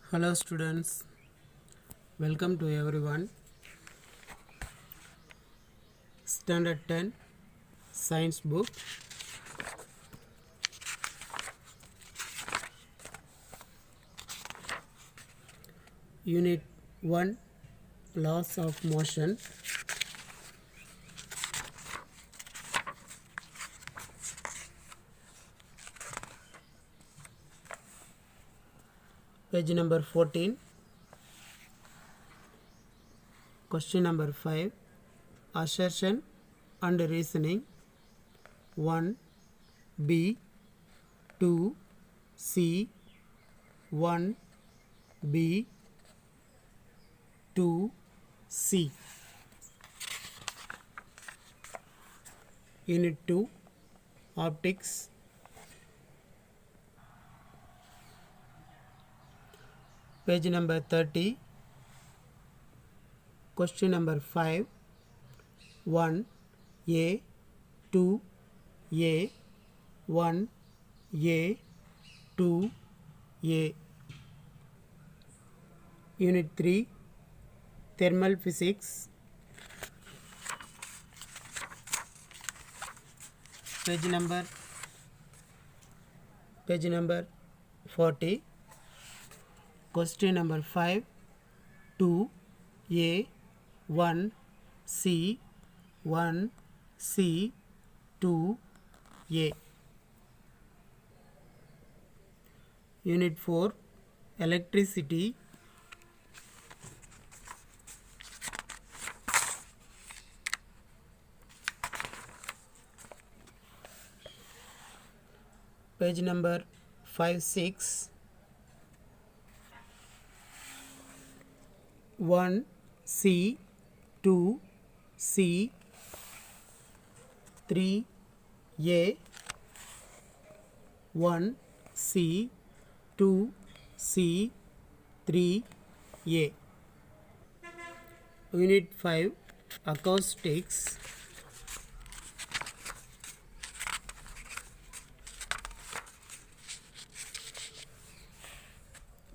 Hello students, welcome to everyone. Standard 10 Science book. Unit 1 Laws of Motion. Page number 14. Question number 5. Assertion and reasoning. 1. B 2 C 1 B 2 C. Unit 2 Optics. Page number 30. Question number 5. 1 A 2 A 1 A 2 A. Unit 3 Thermal Physics. Page number 40. Question number 5. 2 A 1 C 1 C 2 A. Unit 4 Electricity. Page number 5 6. 1 C 2 C 3 A 1 C 2 C 3 A. Unit 5 Acoustics.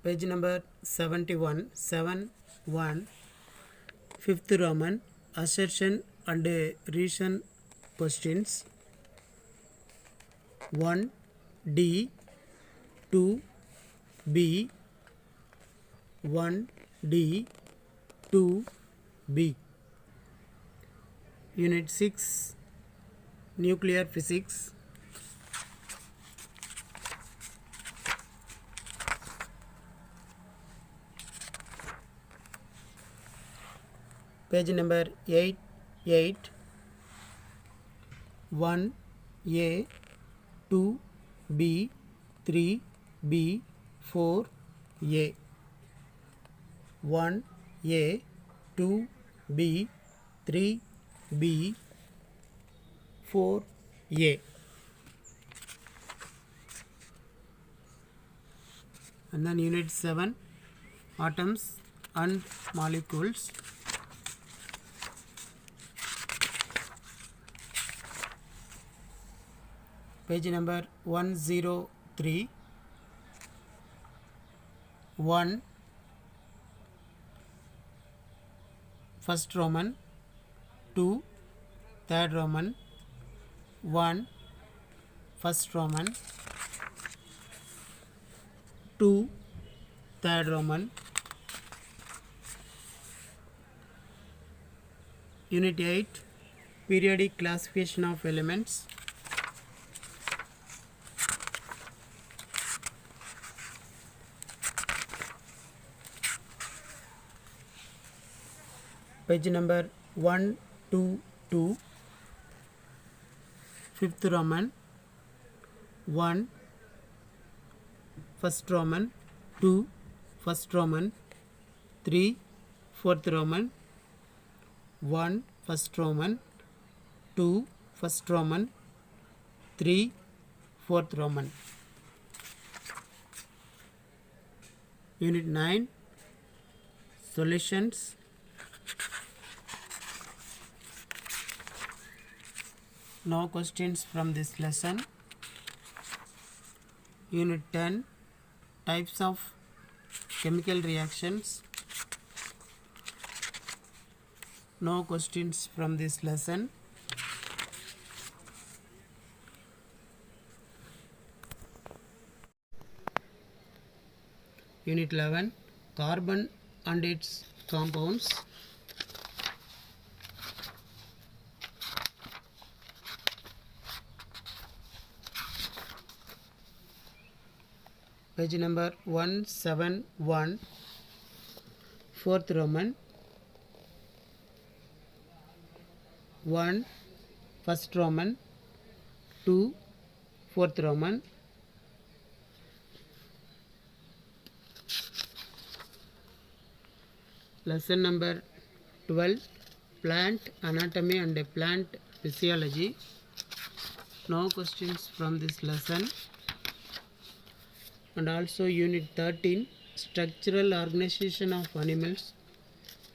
Page number 71 7 1. Fifth Roman Assertion and reason questions. 1 D 2 B 1 D 2 B. Unit 6 Nuclear Physics. Page number 8 8. 1 A 2 B 3 B 4 A. 1 A 2 B 3 B 4 A. And then unit 7 Atoms and Molecules. Page number 103. 1 First Roman 2 Third Roman 1 First Roman 2 Third Roman. Unit 8 Periodic Classification of Elements. Page number 122. Fifth Roman 1 First Roman 2 First Roman 3 Fourth Roman 1 First Roman 2 First Roman 3 Fourth Roman. Unit 9 Solutions. No questions from this lesson. Unit 10 Types of chemical reactions. No questions from this lesson. Unit 11, carbon and its compounds. Page number 171, fourth Roman. 1, first Roman. 2, fourth Roman. Lesson number 12, plant anatomy and plant physiology. No questions from this lesson. And also unit 13, structural organization of animals.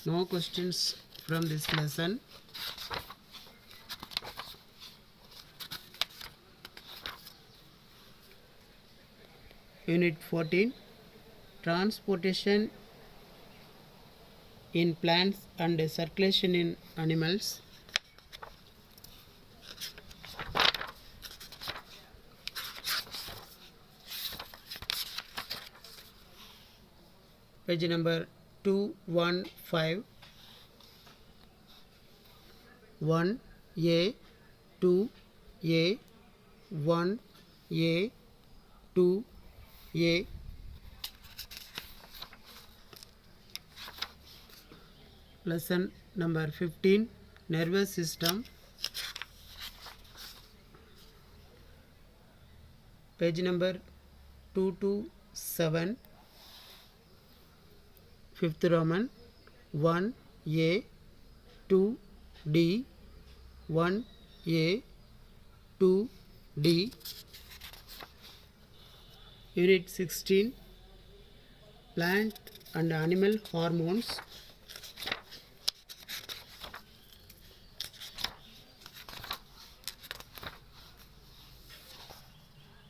No questions from this lesson. Unit 14, transportation in plants and circulation in animals. Page number 215, 1A, 2A, 1A, 2A. Lesson number 15, nervous system. Page number 227, fifth Roman. 1A, 2D, 1A, 2D. Unit 16, plant and animal hormones.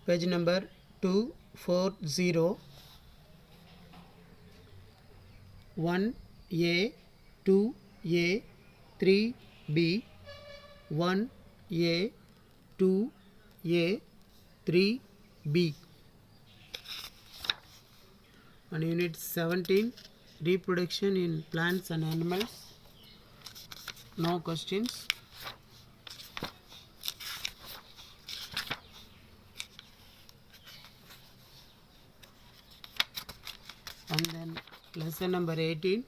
Page number 240, 1A, 2A, 3B, 1A, 2A, 3B. And unit 17, reproduction in plants and animals. No questions. And then lesson number 18,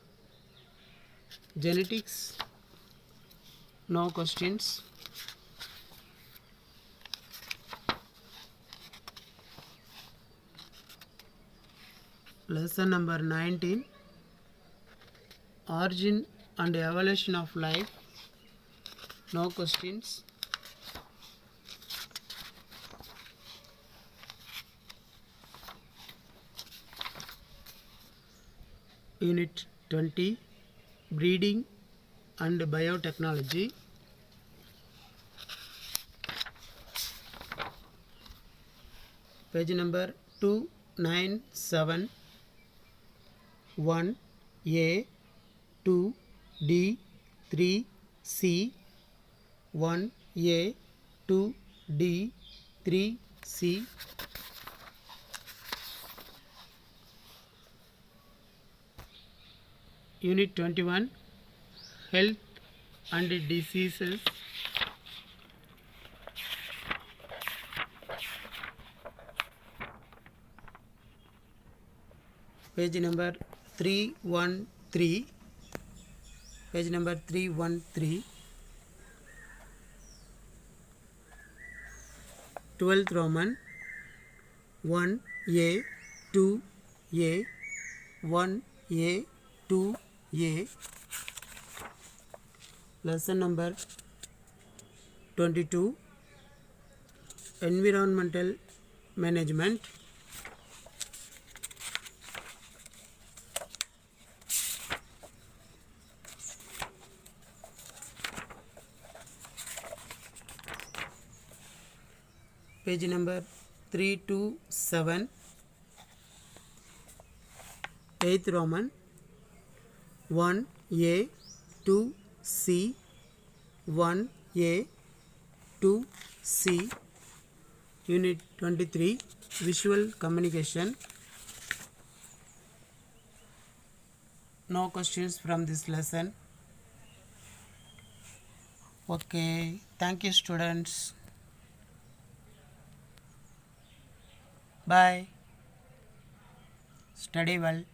genetics. No questions. Lesson number 19, origin and evolution of life. No questions. Unit 20, breeding and biotechnology. Page number 297, 1A, 2D, 3C, 1A, 2D, 3C. Unit 21, health and diseases. Page number 313, page number 313, 12th Roman. 1A, 2A, 1A, 2A. Lesson number 22, environmental management. Page number 327, 8th Roman 1A 2C 1A 2C Unit 23 Visual Communication. No questions from this lesson. Okay, thank you students. Bye. Study well.